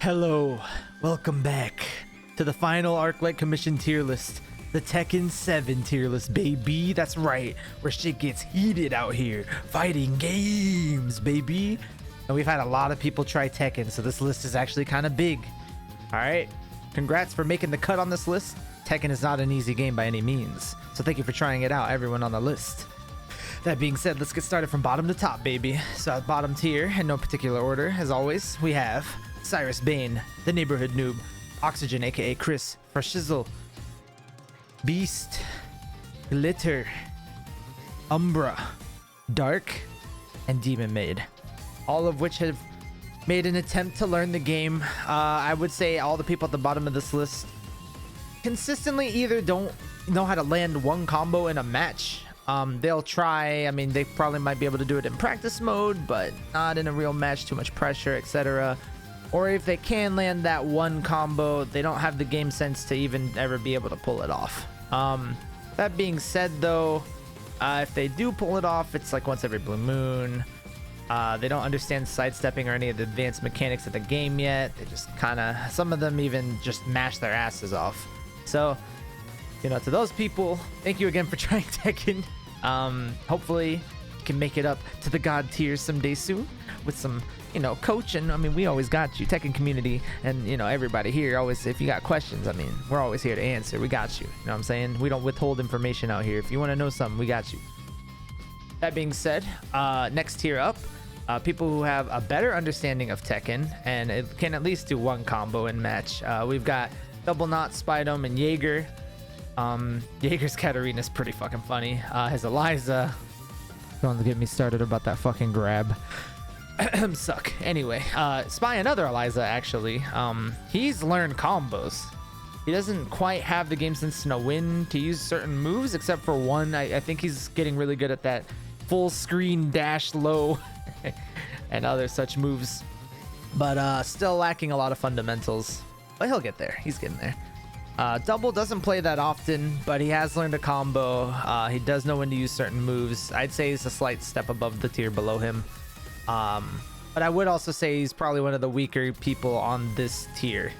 Hello, welcome back to the final ArcLight Commission tier list, the Tekken 7 tier list, baby. That's right, where shit gets heated out here, fighting games, baby. And we've had a lot of people try Tekken, so this list is actually kind of big. All right, congrats for making the cut on this list. Tekken is not an easy game by any means, so thank you for trying it out, everyone on the list. That being said, let's get started from bottom to top, baby. So at bottom tier, in no particular order, as always, we have Cyrus Bane, the neighborhood noob, Oxygen aka Chris, Frashizzle, Beast, Glitter, Umbra, Dark, and Demon Maid. All of which have made an attempt to learn the game. I would say all the people at the bottom of this list consistently either don't know how to land one combo in a match. They'll try, I mean, they probably might be able to do it in practice mode, but not in a real match, too much pressure, etc. Or if they can land that one combo, they don't have the game sense to even ever be able to pull it off. That being said, though, if they do pull it off, it's like once every blue moon. They don't understand sidestepping or any of the advanced mechanics of the game yet. They just kind of, some of them even just mash their asses off. So, you know, to those people, thank you again for trying Tekken. Hopefully you can make it up to the god tiers someday soon with some, you know, coaching. I mean, we always got you, Tekken community, and you know, everybody here always, if you got questions, I mean, we're always here to answer. We got you. You know what I'm saying? We don't withhold information out here. If you want to know something, we got you. That being said, next tier up, people who have a better understanding of Tekken and it can at least do one combo in match. We've got Double Knot, Spydome, and Jaeger. Jaeger's Katarina is pretty fucking funny. His Eliza, don't get me started about that fucking grab. Suck. Anyway, Spy, another Eliza, actually. He's learned combos. He doesn't quite have the game sense to know when to use certain moves, except for one. I think he's getting really good at that full screen dash low and other such moves, but still lacking a lot of fundamentals. But he'll get there. He's getting there. Double doesn't play that often, but he has learned a combo. He does know when to use certain moves. I'd say he's a slight step above the tier below him. But I would also say he's probably one of the weaker people on this tier.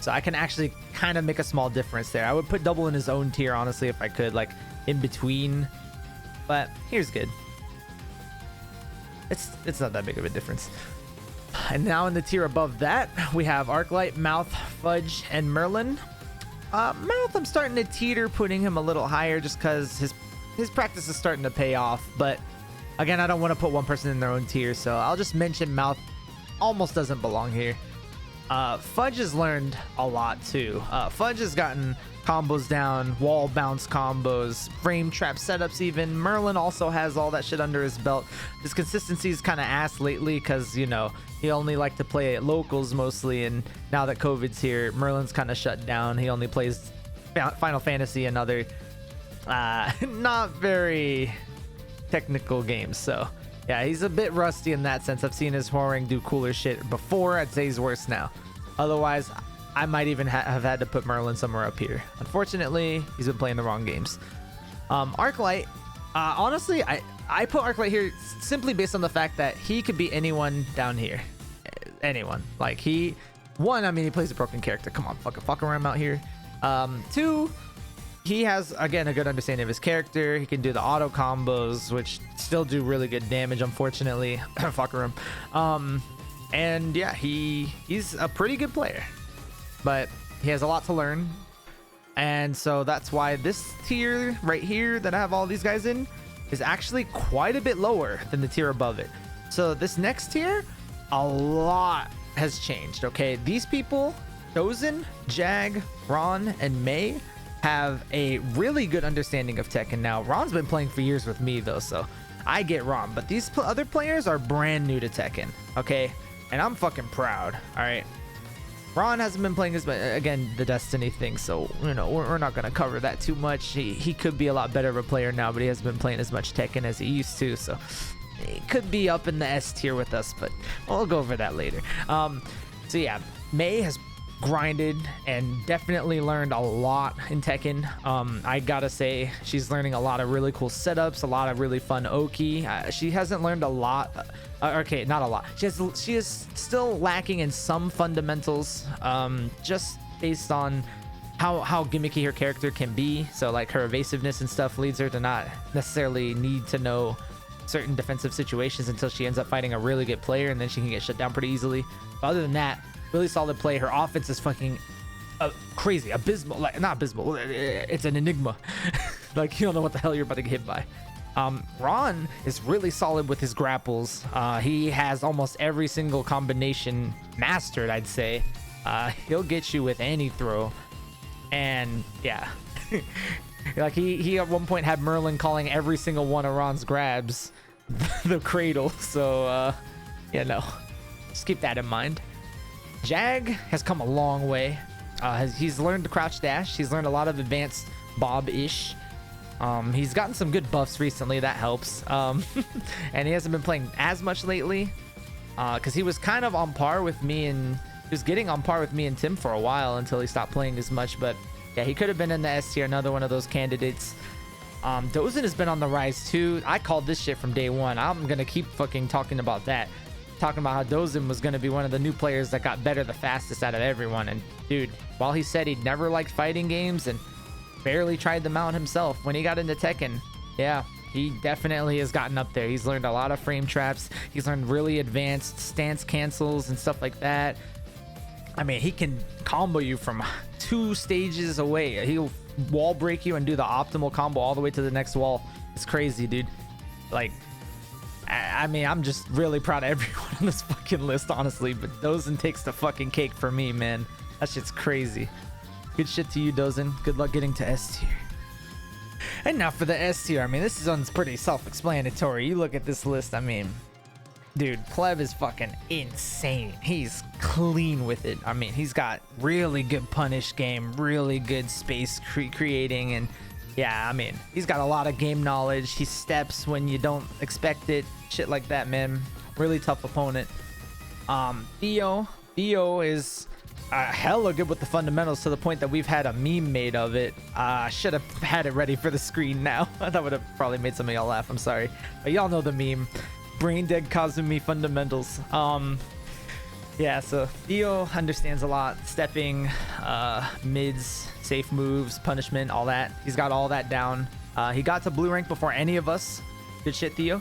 So I can actually kind of make a small difference there. I would put Double in his own tier, honestly, if I could, like in between. But here's good. It's not that big of a difference. And now in the tier above that, we have Arclight, Mouth, Fudge, and Merlin. Mouth, I'm starting to teeter, putting him a little higher just because his practice is starting to pay off. But again, I don't want to put one person in their own tier, so I'll just mention Mouth almost doesn't belong here. Fudge has learned a lot too. Fudge has gotten combos down, wall bounce combos, frame trap setups even. Merlin also has all that shit under his belt. His consistency is kind of ass lately because, you know, he only liked to play at locals mostly, and now that COVID's here, Merlin's kind of shut down. He only plays Final Fantasy and other not very technical games. So yeah, he's a bit rusty in that sense. I've seen his Horang do cooler shit before. I'd say he's worse now. Otherwise, I might even have had to put Merlin somewhere up here. Unfortunately, he's been playing the wrong games. Arclight, honestly, I put Arclight here simply based on the fact that he could be anyone down here. Anyone. Like one, I mean, he plays a broken character. Come on, fuck around out here. Two, he has, again, a good understanding of his character. He can do the auto combos, which still do really good damage, unfortunately. Fucker him. And yeah, he's a pretty good player, but he has a lot to learn. And so that's why this tier right here that I have all these guys in is actually quite a bit lower than the tier above it. So this next tier, a lot has changed. Okay, these people, Chosen, Jag, Ron, and May, have a really good understanding of Tekken. Now, Ron's been playing for years with me though, so I get Ron, but these other players are brand new to Tekken. Okay, and I'm fucking proud. All right, Ron hasn't been playing as much, again, the Destiny thing, so you know, we're not gonna cover that too much. He could be a lot better of a player now, but he hasn't been playing as much Tekken as he used to, so he could be up in the S tier with us, but we'll go over that later. So yeah, May has grinded and definitely learned a lot in Tekken. I gotta say, she's learning a lot of really cool setups, a lot of really fun Oki. She hasn't learned a lot. Okay, not a lot. She is still lacking in some fundamentals, just based on how gimmicky her character can be. So like her evasiveness and stuff leads her to not necessarily need to know certain defensive situations until she ends up fighting a really good player, and then she can get shut down pretty easily. But other than that, really solid play. Her offense is fucking crazy, abysmal. Like, not abysmal, it's an enigma. Like, you don't know what the hell you're about to get hit by. Ron is really solid with his grapples. He has almost every single combination mastered, I'd say. He'll get you with any throw. And yeah, like he at one point had Merlin calling every single one of Ron's grabs the cradle. So yeah, no, just keep that in mind. Jag has come a long way. He's learned to crouch dash. He's learned a lot of advanced bob-ish. He's gotten some good buffs recently, that helps. And he hasn't been playing as much lately, because he was kind of on par with me, and he was getting on par with me and Tim for a while until he stopped playing as much. But yeah, he could have been in the S tier, another one of those candidates. Dozen has been on the rise too. I called this shit from day one. I'm gonna keep fucking talking about that, talking about how Dozen was gonna be one of the new players that got better the fastest out of everyone. And dude, while he said he'd never liked fighting games and barely tried them out himself, when he got into Tekken, yeah, he definitely has gotten up there. He's learned a lot of frame traps. He's learned really advanced stance cancels and stuff like that. I mean, he can combo you from 2 stages away. He'll wall break you and do the optimal combo all the way to the next wall. It's crazy, dude. Like, I mean, I'm just really proud of everyone on this fucking list, honestly. But Dozen takes the fucking cake for me, man. That shit's crazy. Good shit to you, Dozen. Good luck getting to S tier. And now for the S tier. I mean, this one's pretty self-explanatory. You look at this list, I mean, dude, Pleb is fucking insane. He's clean with it. I mean, he's got really good punish game, really good space creating, and yeah, I mean, he's got a lot of game knowledge. He steps when you don't expect it, shit like that, man. Really tough opponent. Theo is hella good with the fundamentals, to the point that we've had a meme made of it. I should have had it ready for the screen now. That would have probably made some of y'all laugh. I'm sorry, but y'all know the meme. Brain dead Kazumi fundamentals. Yeah, so Theo understands a lot. Stepping, mids, safe moves, punishment, all that. He's got all that down. He got to blue rank before any of us. Good shit, Theo.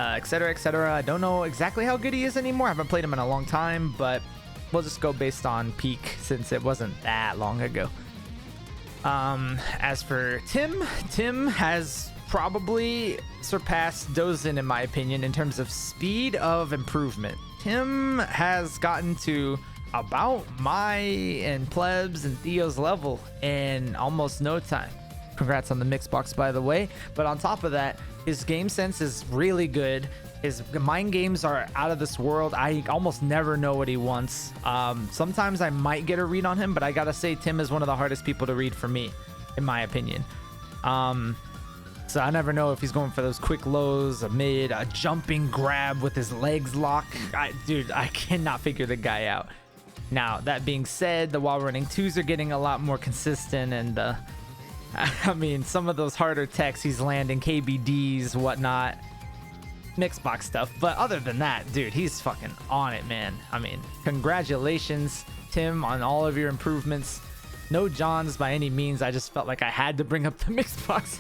Etc, etc. I don't know exactly how good he is anymore. I haven't played him in a long time, but we'll just go based on peak, since it wasn't that long ago. As for Tim has probably surpassed Dozen in my opinion in terms of speed of improvement. Tim has gotten to about my and Plebs and Theo's level in almost no time. Congrats on the mix box, by the way. But on top of that, his game sense is really good. His mind games are out of this world. I almost never know what he wants. Sometimes I might get a read on him, but I gotta say Tim is one of the hardest people to read for me, in my opinion. So I never know if he's going for those quick lows, a mid, a jumping grab with his legs locked. Dude, I cannot figure the guy out. Now, that being said, the while running 2s are getting a lot more consistent, and I mean, some of those harder techs he's landing, KBDs, whatnot, mixed box stuff. But other than that, dude, he's fucking on it, man. I mean, congratulations, Tim, on all of your improvements. No Johns by any means. I just felt like I had to bring up the mixed box.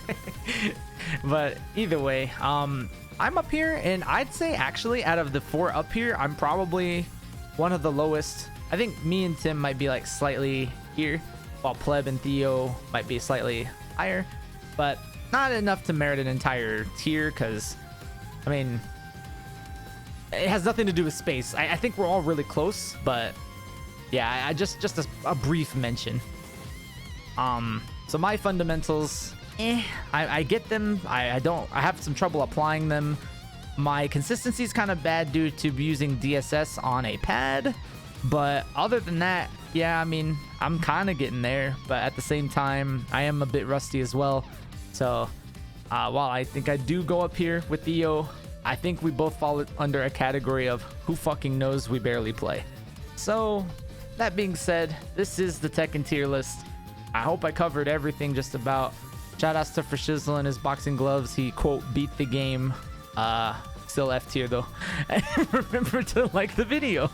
But either way, I'm up here, and I'd say actually out of the 4 up here, I'm probably one of the lowest. I think me and Tim might be like slightly here, while Pleb and Theo might be slightly higher, but not enough to merit an entire tier, because I mean, it has nothing to do with space. I think we're all really close, but yeah, I just a brief mention. So my fundamentals, I get them. I have some trouble applying them. My consistency is kind of bad due to using DSS on a pad, but other than that, yeah, I mean, I'm kind of getting there, but at the same time, I am a bit rusty as well. So while I think I do go up here with Theo, I think we both fall under a category of who fucking knows, we barely play. So that being said, this is the Tekken tier list. I hope I covered everything just about. Shout outs to for Shizzle and his boxing gloves. He quote beat the game. Still F tier though. And remember to like the video.